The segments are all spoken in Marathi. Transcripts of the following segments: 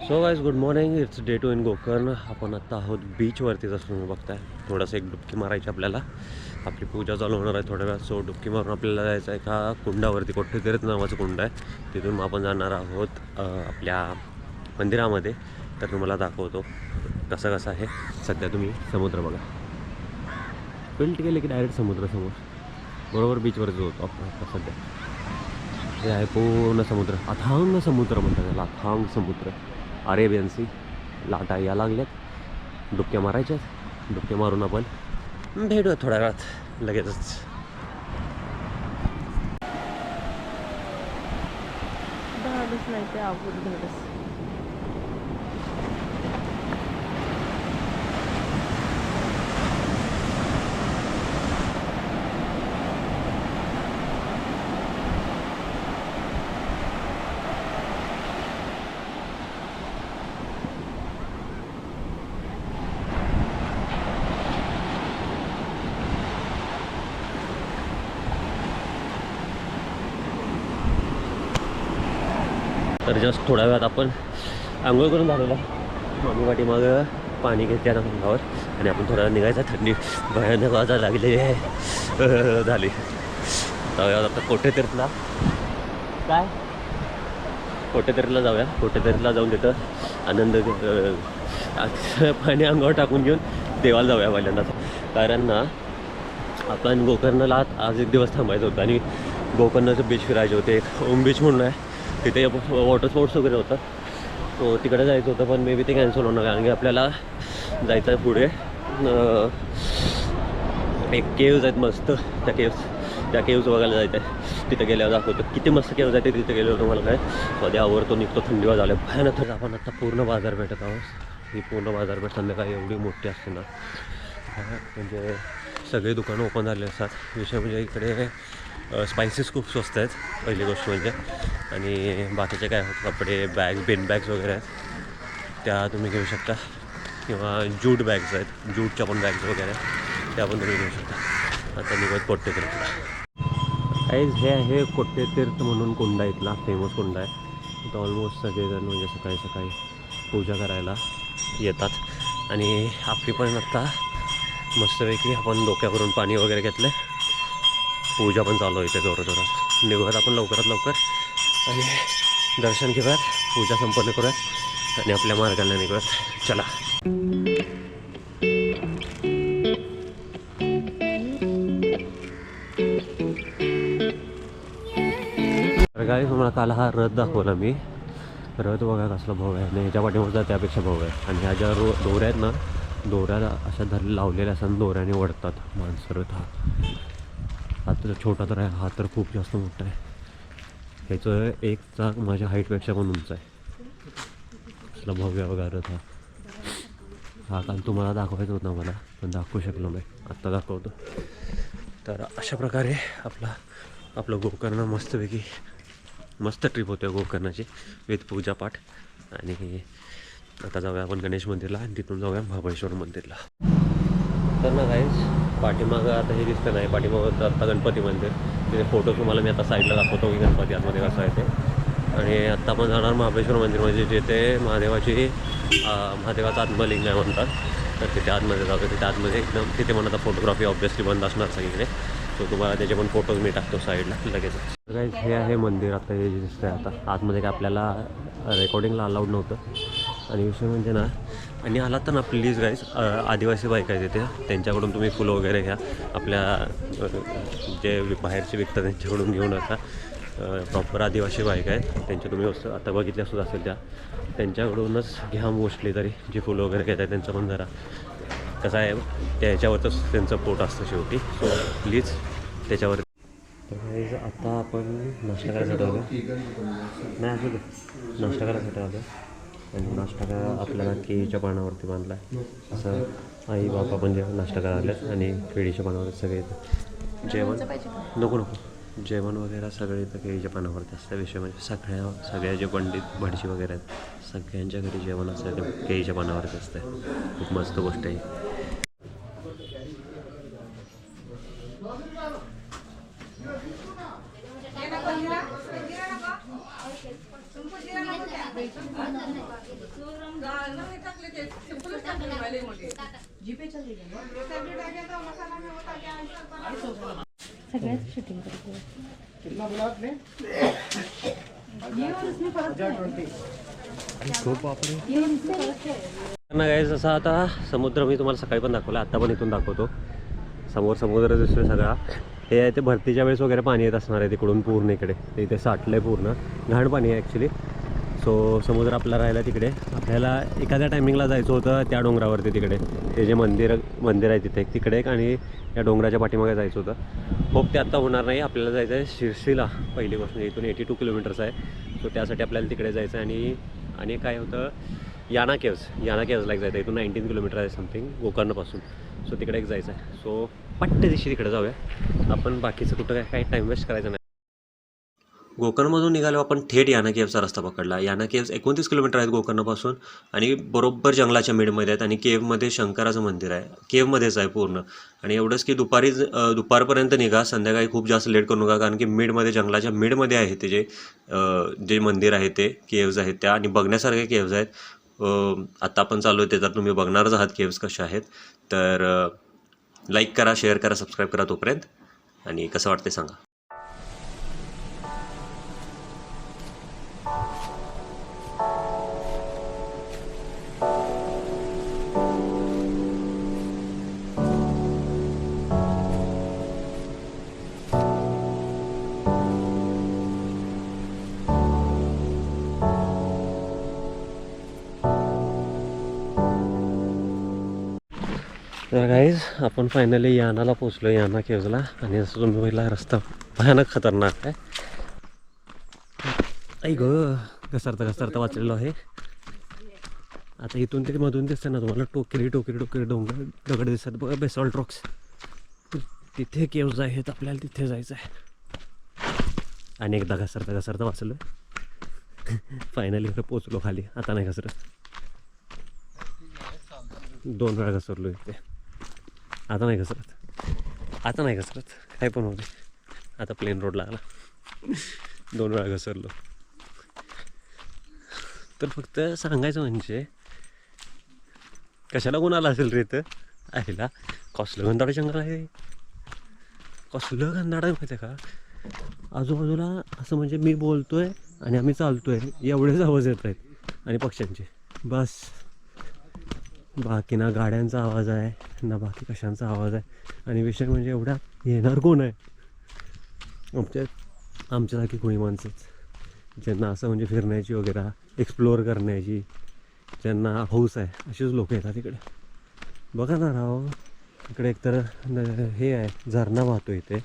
So guys good morning. It's day 2 in Gokarna. आपण आत्ता आहोत बीचवरती. जसं तुम्ही बघताय थोडंसं एक डुबकी मारायची आपल्याला. आपली पूजा चालू होणार आहे थोड्या वेळात. सो डुबकी मारून आपल्याला जायचं आहे एका कुंडावरती. कोठेतीर्थ नावाचं कुंड आहे. तिथून आपण जाणार आहोत आपल्या मंदिरामध्ये. तर तुम्हाला दाखवतो कसं कसं आहे. सध्या तुम्ही समुद्र बघा. फिल्ट केले की डायरेक्ट समुद्रासमोर बरोबर बीचवरच होतो आपण आता सध्या. हे आहे पूर्ण समुद्र. अथांग समुद्र म्हणतात त्याला. अथांग समुद्र. Arabian sea. लाटा या लागल्यात. डुबक्या मारायच्यात. डुबक्या मारून आपण भेटूया थोड्या वेळात लगेचच. धाडस नाही ते आबूट धाडस. तर जस्ट थोड्या वेळात आपण आंघोळ करून झालेला. मामी पाठीमागं पाणी घेते अंगावर आणि आपण थोड्या वेळ निघायचा. थंडी भयानक वाजायला लागली झाली. जाऊया आता कोठेतीर्थला. काय कोठेतीर्थला जाऊया. कोठेतीर्थला जाऊन तिथं आनंद पाणी अंगावर टाकून घेऊन देवाला जाऊया पहिल्यांदा. कारण ना आपण गोकर्णला आज एक दिवस थांबायचं होतं आणि गोकर्णाचं बीच फिरायचे होते. एक ओम बीच म्हणून आहे तिथे. वॉटर स्पोर्ट्स वगैरे होतं. तो तिकडे जायचं होतं पण मे बी ते कॅन्सल होणार. कारण की आपल्याला जायचं आहे पुढे. एक केव्ज आहेत मस्त. त्या केव्ज बघायला जायचं आहे. तिथे गेल्यावर दाखवतो किती मस्त केव्ज आहे ते. तिथे गेल्यावर तुम्हाला काय मध्ये आवडतो निघतो. थंडीवर झालं भयानक. आपण आता पूर्ण बाजारपेठेत आहोत. ही पूर्ण बाजारपेठ संध्याकाळी एवढी मोठी असते ना. म्हणजे सगळे दुकानं ओपन झाले असतात. विषय म्हणजे इकडे स्पायसेस खूप स्वस्त आहेत पहिली गोष्ट म्हणजे. आणि बाकीचे काय कपडे बॅग्स बिन बॅग्स वगैरे आहेत त्या तुम्ही घेऊ शकता. किंवा ज्यूट बॅग्स आहेत. ज्यूटच्या पण बॅग्स वगैरे त्या पण तुम्ही घेऊ शकता. आता निघत कोठेतीर्थ. हे आहे कोठेतीर्थ म्हणून कुंड आहे. इथला फेमस कुंड आहे. इथं ऑलमोस्ट सगळेजण म्हणजे सकाळी सकाळी पूजा करायला येतात. आणि आपली पण आत्ता मस्तपैकी आपण डोक्यावरून पाणी वगैरे घेतलं. पूजा पण चालू होते जोरात. निघूयात आपण लवकरात लवकर आणि दर्शन घेऊयात. पूजा संपन्न करूयात आणि आपल्या मार्गाला निघूयात. चला. तर काय तुम्हाला काल हा रथ दाखवला मी. रथ बघा कसला भाऊ आहे. आणि ह्याच्या पाठीमागचा त्यापेक्षा भाऊ आहे. आणि ह्या ज्या दोऱ्या आहेत ना दोऱ्या अशा लावलेल्या असतात. दोऱ्याने ओढतात माणसं रथ. हा तर छोटा तर आहे. हा तर खूप जास्त मोठा आहे. ह्याचं एक चाक माझ्या हाईटपेक्षा पण उंच आहे. असला भव्य बघा रथ हा. हा काल तुम्हाला दाखवायचं होतं मला पण दाखवू शकलो नाही. आत्ता दाखवतो. तर अशा प्रकारे आपलं गोकर्ण मस्त ट्रिप होते गोकर्णाची विथ पूजापाठ. आणि आता जाऊया आपण गणेश मंदिरला आणि तिथून जाऊया महाबळेश्वर मंदिरला. तर ना गाईज पाठीमागं आता हे दिसतं नाही. पाठीमागं आता गणपती मंदिर. तिथे फोटो तुम्हाला मी आता साईडला दाखवतो की गणपती आतमध्ये कसं आहे ते. आणि आत्ता आपण जाणार महाबळेश्वर मंदिर म्हणजे जिथे महादेवाचं आत्मलिंग आहे म्हणतात. तर तिथे आतमध्ये जातो. तिथे आतमध्ये एकदम तिथे म्हणतात फोटोग्राफी ऑब्वियसली बंद असणार सगळीकडे. सो तुम्हाला त्याचे पण फोटोज मी टाकतो साईडला लगेच. गाईज हे आहे मंदिर. आता हे जे दिसतं आहे आता आतमध्ये काय आपल्याला रेकॉर्डिंगला अलाउड नव्हतं. आणि विषय म्हणजे ना आणि आला तर ना प्लीज गाईज आदिवासी बायका आहेत तिथे त्यांच्याकडून तुम्ही फुलं वगैरे घ्या. आपल्या जे बाहेरचे विकतात त्यांच्याकडून घेऊ नका. प्रॉपर आदिवासी बायका आहेत त्यांच्या तुम्ही आता बघितल्या सुद्धा असेल त्यांच्याकडूनच घ्या मोस्टली तरी. जी फुलं वगैरे घेत आहेत त्यांचं पण जरा कसं आहे त्याच्यावरच त्यांचं पोट असतं शेवटी. सो प्लीज त्याच्यावर. तर आता आपण नाश्ता करायसाठी आलो नाही असू दे. नाश्ता करायसाठी आलो आणि नाश्ता आपल्याला केळीच्या पानावरती बांधला आहे. असं आई बाबा पण जेवण नाश्ता करायला आणि केळीच्या पानावरती सगळे येतं जेवण. नको जेवण वगैरे सगळे इथं केळीच्या पानावरती असतं. विषय म्हणजे सगळ्या जे पंडित भटजी वगैरे आहेत सगळ्यांच्या घरी जेवण असतं ते केळीच्या पानावरती असतं. खूप मस्त गोष्ट आहे. सगळ्याच शूटिंग करतो. ना गाईज असं आता समुद्र मी तुम्हाला सकाळी पण दाखवला, आता पण इथून दाखवतो. समोर समुद्र दिसतोय सगळा. हे आहे ते भरतीच्या वेळेस वगैरे पाणी येत असणार आहे तिकडून पूर्ण इकडे. ते इथे साठलं आहे पूर्ण, घाण पाणी आहे ॲक्च्युली. सो समुद्र आपला राहिला तिकडे. आपल्याला एखाद्या टायमिंगला जायचं होतं त्या डोंगरावरती तिकडे. ते जे मंदिर आहे तिथे तिकडे एक, आणि या डोंगराच्या पाठीमागे जायचं होतं. होप ते आत्ता होणार नाही. आपल्याला जायचं आहे शिर्सीला. पहिली गोष्ट म्हणजे इथून 82 किलोमीटर्स आहे. सो त्यासाठी आपल्याला तिकडे जायचं आहे. आणि काय होतं, याना केव्हजला एक जायचं आहे. इथून 19 किलोमीटर आहे समथिंग गोकर्णपासून. सो तिकडे एक जायचं आहे. सो पट्ट दिवशी तिकडे जाऊया आपण. बाकीचं कुठं काही टाईम वेस्ट करायचं नाही. गोकर्णमधून निघालो आपण थेट याना केव्हचा रस्ता पकडला. याना केव्ज 29 किलोमीटर आहेत गोकर्णपासून, आणि बरोबर जंगलाच्या मिडमध्ये आहेत. आणि केव्हमध्ये शंकराचं मंदिर आहे, केव्हमध्येच आहे पूर्ण. आणि एवढंच की दुपारपर्यंत निघा, संध्याकाळी खूप जास्त लेट करू नका, कारण की मिडमध्ये, जंगलाच्या मिडमध्ये आहे ते जे मंदिर आहे, ते केव्ज आहेत त्या. आणि बघण्यासारखे केव्ज आहेत. आता आपण चालू आहे ते, तर तुम्ही बघणारच आहात केव्ज कशा आहेत. तर लाईक करा, शेअर करा, सबस्क्राईब करा तोपर्यंत. आणि कसं वाटते सांगा. तर गाईज आपण फायनली यानाला पोचलो, याना केव्जला. आणि असं तुम्ही पहिला रस्ता भयानक खतरनाक आहे. ऐक घसरता वाचलेलो आहे. आता इथून ते मधून दिसतं ना तुम्हाला, टोकरी डोंगर दगड दिसतात बघा, बेसॉल्ट रॉक्स. तिथे केव्ज आहेत, आपल्याला तिथे जायचं आहे. आणि एकदा घसरता वाचलो. फायनली इकडे पोचलो खाली. आता नाही घसरत. 2 वेळा घसरलो इथे. आता नाही घसरत. काय पण होते. आता प्लेन रोड लागला. 2 वेळा घसरलो. तर फक्त सांगायचं म्हणजे, कशाला कोण आला असेल रे इथं आईला. कसलं घनदाड जंगल आहे, कसलं घनदाड आहे माहिती आहे का. आजूबाजूला असं म्हणजे मी बोलतोय आणि आम्ही चालतोय एवढेच आवाज येत आहेत. आणि पक्ष्यांचे बस. बाकी ना गाड्यांचा आवाज आहे ना बाकी कशांचा आवाज आहे. आणि विषय म्हणजे एवढा येणार कोण आहे. आमच्यासारखी कोणी माणसंच, ज्यांना असं म्हणजे फिरण्याची वगैरे, एक्सप्लोअर करण्याची ज्यांना हौस आहे, अशीच लोक येतात इकडे. बघा ना राव, इकडे एकतर हे आहे, झरणा वाहतो इथे.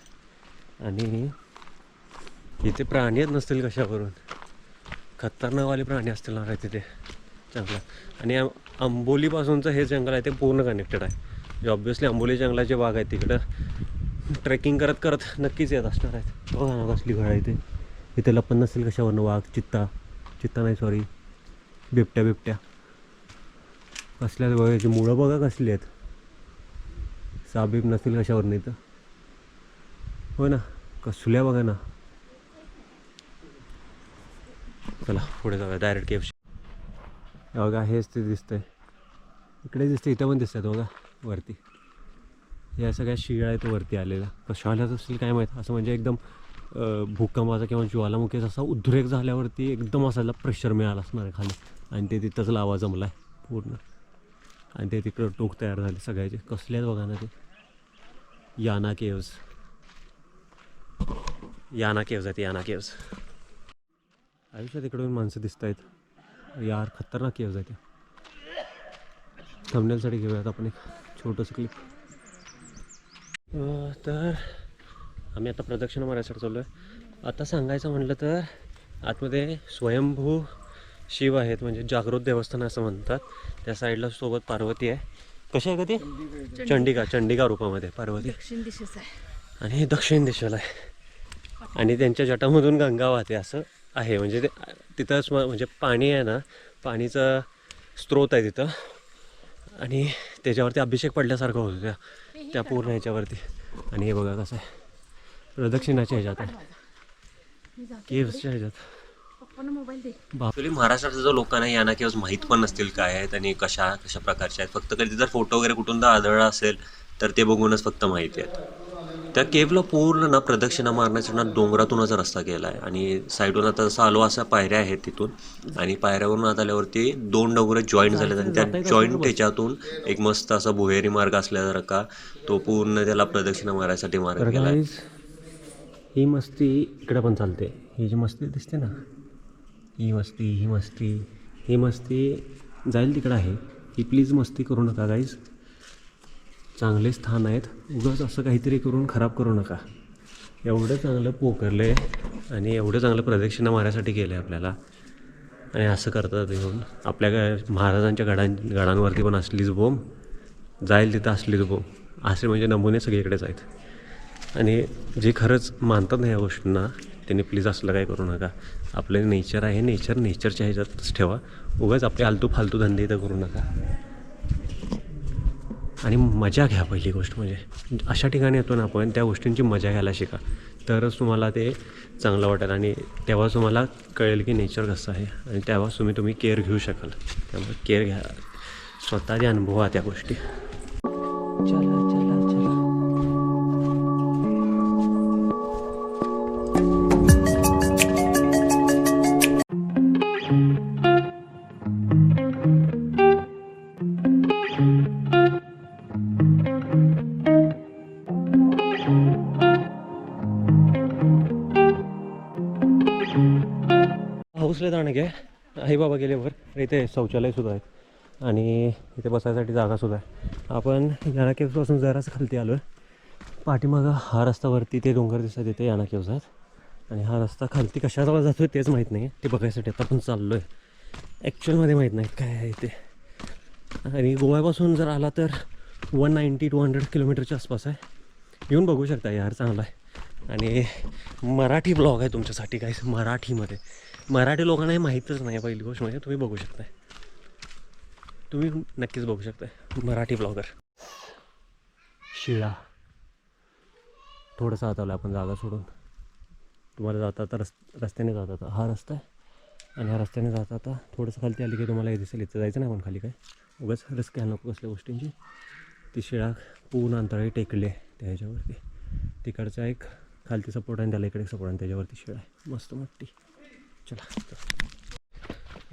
आणि इथे प्राणी येत नसतील कशावरून, खतरनाकवाले प्राणी असतील ना काय तिथे जंगलात. आणि आंबोलीपासूनचं हे जंगल आहे ते पूर्ण कनेक्टेड आहे. जे ऑब्व्हियसली आंबोली जंगलाचे भाग आहेत तिकडं ट्रेकिंग करत नक्कीच येत असणार आहेत. बघा ना कसली घड आहे इथे लपन नसेल कशावरनं. वाघ, चित्ता नाही सॉरी, बिबट्या कसल्या बघायची मुळं बघा कसली आहेत. साबीब नसतील कशावरनं इथं. हो ना, कसल्या बघा ना. चला पुढे जाऊया डायरेक्ट केव्ह. बघा हेच ते दिसतंय, इकडे दिसतं, इथं पण दिसतात बघा वरती. या सगळ्या शिळा आहेत वरती आलेल्या. कशा आल्याच असतील काय माहीत. असं म्हणजे एकदम भूकंपाचा किंवा ज्वालामुखीचा असा उद्रेक झाल्यावरती एकदम असायला प्रेशर मिळालं असणार आहे खाली. आणि ते तिथंच लावा जमला आहे पूर्ण. आणि ते तिकडं टोक तयार झाले सगळ्याचे. कसले आहेत बघा ना ते. याना केव्ज आहेत, याना केव्ज. आयुष्यात इकडून माणसं दिसत आहेत यार, खतरनाक केव्ज आहे त्या. थंबनेलसाठी घेऊयात आपण एक छोटंसं क्लिप. तर आम्ही आता प्रदक्षिणा मारायसाठी चाललो आहे. आता सांगायचं म्हटलं तर आतमध्ये स्वयंभू शिव आहेत, म्हणजे जागृत देवस्थान असं म्हणतात. त्या साईडला सोबत पार्वती आहे. कशी आहे का ती? चंडिका रूपामध्ये पार्वती. दक्षिण दिशेचा आहे. आणि दक्षिण दिशेला आहे. आणि त्यांच्या जटामधून गंगा वाहते असं आहे. म्हणजे ते तिथंच म्हणजे पाणी आहे ना, पाणीचा स्रोत आहे तिथं. आणि त्याच्यावरती अभिषेक पडल्यासारखं होतं त्या पूर्ण ह्याच्यावरती. आणि हे बघा कसं आहे, प्रदक्षिणाच्या ह्याच्यात आहे, केव्सच्या ह्याच्यात. मोबाईल दे. ॲक्च्युली महाराष्ट्रातल्या जो लोकांना यांना किंवा माहीत पण नसतील काय आहेत आणि कशा कशा प्रकारच्या आहेत. फक्त कधी जर फोटो वगैरे कुठून तर आढळला असेल तर ते बघूनच फक्त माहिती आहेत. त्या केवला पूर्ण ना प्रदक्षिणा मारण्याचा ना डोंगरातूनच रस्ता केला आहे आणि साईडून आता जसं आलो अशा पायऱ्या आहेत तिथून आणि पायऱ्यावरून आत आल्यावरती 2 डोंगर जॉईंट झालेत आणि त्या जॉईंट त्याच्यातून एक मस्त असा भुहेरी मार्ग असल्यासारखा तो पूर्ण त्याला प्रदक्षिणा मारायसाठी मार्ग केला आहे. ही मस्ती इकडे पण चालते. ही जी मस्ती दिसते ना ही मस्ती जाईल तिकडं आहे. ही प्लीज मस्ती करू नका गाईज. चांगले स्थान आहेत. उगाच असं काहीतरी करून खराब करू नका. एवढं चांगलं पोकरले आणि एवढं चांगलं प्रदक्षिणा मारायसाठी केलं आहे आपल्याला आणि असं करतात येऊन. आपल्या महाराजांच्या गडांवरती पण असलीच बोंब जाईल तिथं असलीच बोंब असे म्हणजे नमुने सगळीकडेच आहेत. आणि जे खरंच मानतात ना या गोष्टींना त्यांनी प्लीज असलं काय करू नका. आपलं नेचर आहे. नेचरच्या ह्याच्यातच ठेवा. उगाच आपले फालतू धंदे इथं करू नका आणि मजा घ्या. पहिली गोष्ट म्हणजे अशा ठिकाणी येतो ना आपण त्या गोष्टींची मजा घ्यायला शिका तरच तुम्हाला ते चांगलं वाटेल आणि तेव्हाच तुम्हाला कळेल की नेचर कसं आहे आणि तेव्हाच तुम्ही केअर घेऊ शकाल. त्यामुळे केअर घ्या. स्वतःचे अनुभवा त्या गोष्टी. चला चला चला. हाऊसला जाणं घ्या. आई बाबा गेल्यावर इथे शौचालयसुद्धा आहे आणि इथे बसायसाठी जागासुद्धा आहे. आपण याना केव्सपासून जरासं खालती आलो आहे. पाठीमागं हा रस्त्यावरती ते डोंगर दिसतात तिथे याना केव्स आहेत आणि हा रस्ता खालती कशाला जातो आहे तेच माहीत नाही. ते बघायसाठी आता आपण चाललो आहे. ॲक्च्युअलमध्ये माहीत नाहीत काय आहे ते. आणि गोव्यापासून जर आला तर 190-200 किलोमीटरच्या आसपास आहे. येऊन बघू शकता यार चांगला आहे. आणि मराठी ब्लॉग आहे तुमच्यासाठी काय. मराठी लोकांना हे माहीतच नाही. पहिली गोष्ट म्हणजे तुम्ही बघू शकताय. तुम्ही नक्कीच बघू शकताय मराठी ब्लॉगर. शिळा थोडंसं आत आलं आपण जागा सोडून. तुम्हाला जाता आता रस्त्याने जात आता हा रस्ता आहे आणि ह्या रस्त्याने जाता आता थोडंसं खालती आली की तुम्हाला हे दिसेल. इथं जायचं नाही पण खाली काय उगाच रिस्क घ्यायला नको कसल्या गोष्टींची. ती शिळा पूर्ण अंतराळी टेकली आहे त्या ह्याच्यावरती. तिकडचा एक खालती सपोर्ट आहे त्याला इकडे सपोर्ट आहे त्याच्यावरती शिळा आहे मस्त मोठी. चला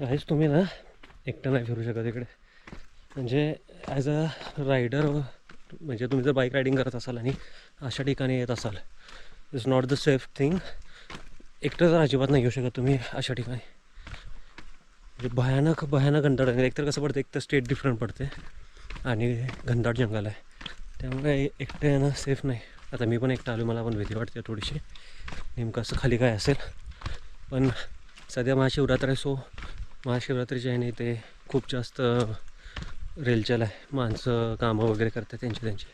आहेच तुम्ही ना एकटं नाही फिरू शकत इकडे. म्हणजे ॲज अ रायडर म्हणजे तुम्ही जर बाईक रायडिंग करत असाल आणि अशा ठिकाणी येत असाल it's not the safe thing. एकटं तर अजिबात नाही येऊ शकत तुम्ही अशा ठिकाणी. म्हणजे भयानक घनदाट आहे. एकतर कसं पडतं एक तर स्टेट डिफरंट पडते आणि घनदाट जंगल आहे त्यामुळे एकटं येणं सेफ नाही. आता मी पण एकटं आलो मला पण भीती वाटते थोडीशी नेमकं असं खाली काय असेल. पण सध्या महाशिवरात्र आहे सो महाशिवरात्रीच्या ह्याने ते खूप जास्त रेलचल आहे. माणसं कामं वगैरे करतात त्यांची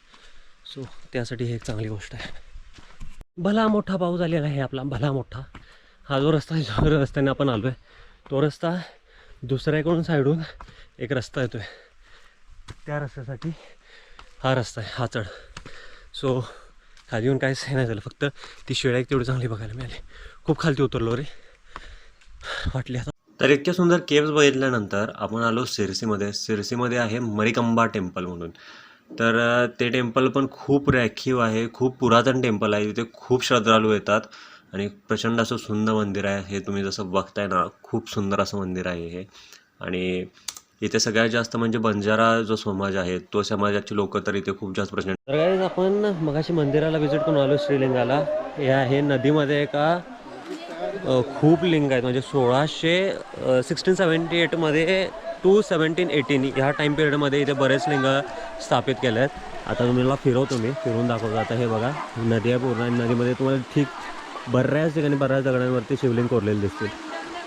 सो त्यासाठी ही एक चांगली गोष्ट आहे. भला मोठा पाऊस आलेला आहे आपला भला मोठा. हा जो रस्ता आहे जो रस्त्याने आपण आलो आहे तो रस्ता दुसऱ्याकडून साईडून एक रस्ता येतो आहे त्या रस्त्यासाठी हा रस्ता आहे हा चढ. सो खाली येऊन काहीच हे नाही झालं फक्त ती शिळा एक तेवढी चांगली बघायला मिळाली. खूप खालती उतरलो रे वाटली आता. तर इतक्या सुंदर केव्स बघितल्यानंतर आपण आलो सिरसीमध्ये आहे मरिकंबा टेम्पल म्हणून. तर ते टेम्पल पण खूप रॅखीव आहे. खूप पुरातन टेम्पल आहे. तिथे खूप श्रद्धाळू येतात आणि प्रचंड असं सुंदर मंदिर आहे. हे तुम्ही जसं बघताय ना खूप सुंदर असं मंदिर आहे हे. आणि इथे सगळ्यात जास्त म्हणजे बंजारा जो समाज आहे तो समाजाची लोक तर इथे खूप जास्त प्रचंड. तर काय आपण मगाशी मंदिराला व्हिजिट करून आलो श्रीलिंगाला. हे आहे नदीमध्ये का खूप लिंग आहेत म्हणजे 1678मध्ये टू 1718 ह्या टाईम पिरियडमध्ये इथे बरेच लिंग स्थापित केले आहेत. आता तुम्हाला फिरून दाखवतो. आता हे बघा नदी आहे पूर्ण आणि नदीमध्ये तुम्हाला ठीक बऱ्याच ठिकाणी बऱ्याच दगडांवरती शिवलिंग कोरलेले दिसतील.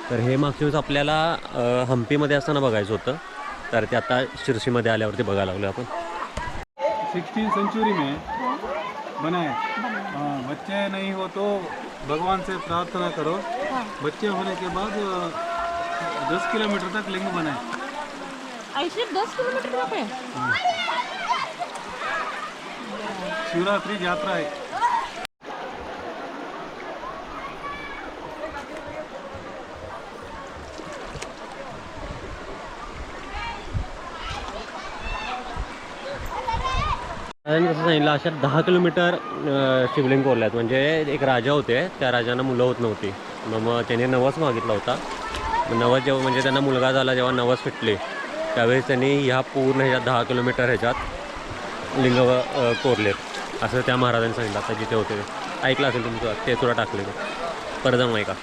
तर हे मागच्या वेळेस आपल्याला हम्पीमध्ये असताना बघायचं होतं तर ते आता शिर्सीमध्ये आल्यावरती बघायला लागलो आपण. 16वीं सेंचुरी में बनाए. हाँ, बच्चे नहीं हो तो भगवान से प्रार्थना करो. बच्चे होने के बाद 10 किलोमीटर तक लिंग बनाए. ऐसे 10 किलोमीटर तक है. शिवरात्रि यात्रा है. आणि कसं सांगितलं अशा 10 किलोमीटर शिवलिंग कोरले आहेत. म्हणजे एक राजा होते, त्या राजांना मुलं होत नव्हती. मग त्यांनी नवस मागितला होता. नवस जेव्हा म्हणजे त्यांना मुलगा झाला, जेव्हा नवस फिटले त्यावेळेस त्यांनी ह्या पूर्ण ह्याच्यात 10 किलोमीटर ह्याच्यात लिंग कोरलेत असं त्या महाराजांनी सांगितलं. आता जिथे होते ऐकलं असेल तुमचं, ते सुद्धा टाकले परत जाऊन ऐका.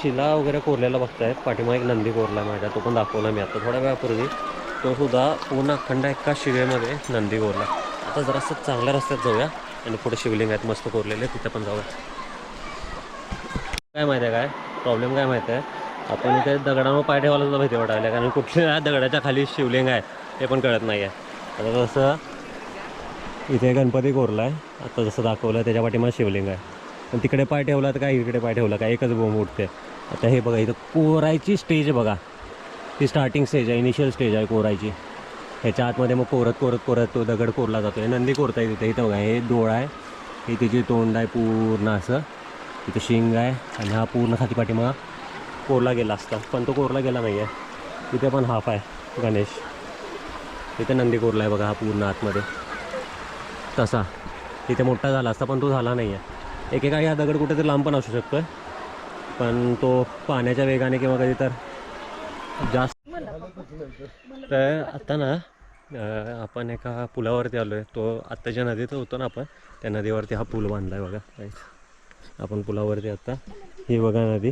शिला वगैरे कोरलेला बघताय. पाठीमा एक नंदी कोरला माझ्या, तो पण दाखवला मी आता थोड्या वेळापूर्वी. तो सुद्धा पूर्ण अखंड एका शिवेमध्ये नंदी कोरला. आता जरासं चांगल्या रस्त्यात जाऊया आणि पुढे शिवलिंग आहेत मस्त कोरलेले, तिथे पण जाऊया. काय माहिती आहे काय प्रॉब्लेम काय माहिती आहे, आपण इथे दगडांवर पाय ठेवायला सुद्धा भीती वाटायला, कारण कुठल्या दगडाच्या खाली शिवलिंग आहे ते पण कळत नाही आहे. आता जसं इथे गणपती कोरला आहे, आता जसं दाखवलं त्याच्या पाठीमागे शिवलिंग आहे. पण तिकडे पाय ठेवला तर काय, इकडे पाय ठेवला काय, एकच बोंब उठते. आता हे बघा इथं कोरायची स्टेज बघा, ही स्टार्टिंग स्टेज आहे, इनिशियल स्टेज आहे कोरायची. ह्याच्या आतमध्ये मग कोरत तो दगड कोरला जातो. हे नंदी कोरता आहे तिथे. इथं बघा हे डोळा आहे, हे तिची तोंड आहे पूर्ण असं, इथं शिंग आहे आणि हा पूर्ण खाती पाठीमागा कोरला गेला असता, पण तो कोरला गेला नाही आहे. तिथे पण हाफ आहे गणेश, तिथे नंदी कोरला आहे बघा हा पूर्ण आतमध्ये. तसा तिथे मोठा झाला असता पण तो झाला नाही आहे. एकेकाळी हा दगड कुठेतरी लांब पण असू शकतो, पण तो पाण्याच्या वेगाने किंवा कधी तर जास्त. तर आता ना आपण एका पुलावरती आलो आहे. तो आत्ता ज्या नदीत होतो ना आपण, त्या नदीवरती हा पूल बांधला आहे बघा. आपण पुलावरती आता, ही बघा नदी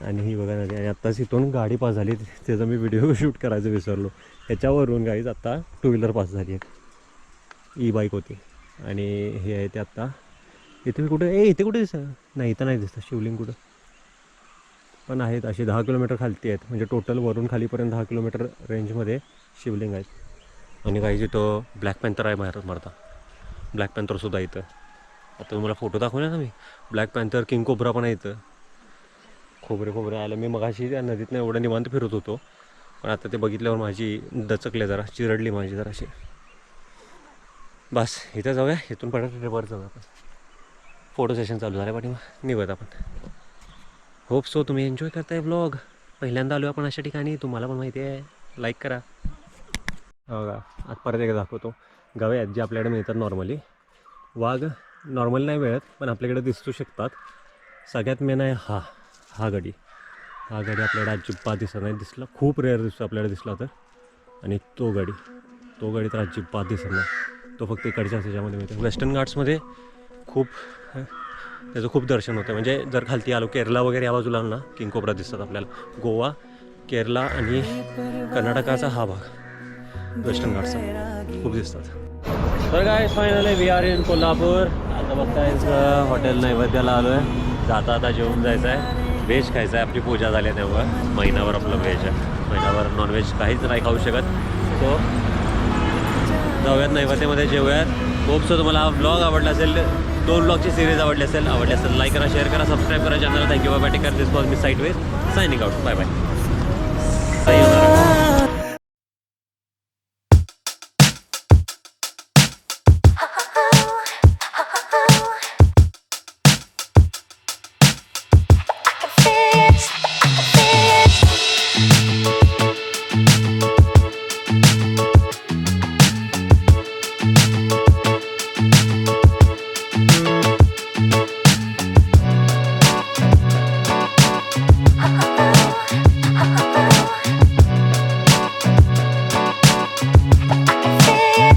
आणि ही बघा नदी, आणि आत्ताच इथून गाडी पास झाली, त्याचा मी व्हिडिओ शूट करायचं विसरलो. ह्याच्यावरून गाईज आत्ता 2 व्हीलर पास झाली आहे, ई बाईक होती. आणि हे आहे ते आत्ता इथे कुठे, इथे कुठे दिसत नाही, इथं नाही दिसतं शिवलिंग कुठं, पण आहेत असे 10 किलोमीटर खालती आहेत. म्हणजे टोटल वरून खालीपर्यंत 10 किलोमीटर रेंजमध्ये शिवलिंग आहेत. आणि काही जिथं ब्लॅक पॅन्थर आहे मारता, ब्लॅक पॅन्थरसुद्धा इथं. आता तुम्हाला फोटो दाखवला ना मी, ब्लॅक पॅन्थर, किंग कोब्रा पण आहे इथं. खोबरे आलं. मी मगाशी त्या नदीतनं एवढं निवांत फिरत होतो, पण आता ते बघितल्यावर माझी दचकले, जरा चिरडली माझी जराशी. बस इथं जाऊया, इथून परत रिव्हर जाऊया आपण. फोटो सेशन चालू झालं पाठी, मग निघत आपण. होप सो तुम्ही एन्जॉय करताय व्लॉग. पहिल्यांदा आलो आपण अशा ठिकाणी, तुम्हाला पण माहिती आहे, लाईक करा. हो का, आज परत एकदा दाखवतो. गवे आहेत जे आपल्याकडे मिळतात नॉर्मली. वाघ नॉर्मली नाही मिळत, पण आपल्याकडे दिसू शकतात. सगळ्यात मेन आहे हा गडी आपल्याकडे अजिबात दिसत नाही. दिसला खूप रेअर दिसतो आपल्याला दिसला तर. आणि तो गडी तर अजिबात दिसत नाही. तो फक्त इकडच्याच ह्याच्यामध्ये मिळतो. वेस्टर्न घाट्समध्ये त्याचं खूप दर्शन होतं. म्हणजे जर खालती आलो केरला वगैरे या बाजूला ना, किंग कोब्रा दिसतात आपल्याला. गोवा, केरला आणि कर्नाटकाचा हा भाग वेस्टर्न घाट्सचा खूप दिसतात. तर काय finally we are in Kolhapur. आता बघताय हॉटेल नैवेद्याला आलो आहे. आता जेवून जायचं आहे, व्हेज खायचं आहे. आपली पूजा झाली आहे तेव्हा, महिनाभर आपलं व्हेज आहे. महिनाभर नॉनव्हेज काहीच नाही खाऊ शकत. सो जाऊयात नैवेद्यामध्ये जेवूयात. होप सो तुम्हाला हा ब्लॉग आवडला असेल, 2 ब्लॉगची सिरीज आवडली असेल लाईक करा, शेअर करा, सबस्क्राईब करा चॅनलला. Thank you, bye bye, take care. This was me Sideways signing out. Bye bye.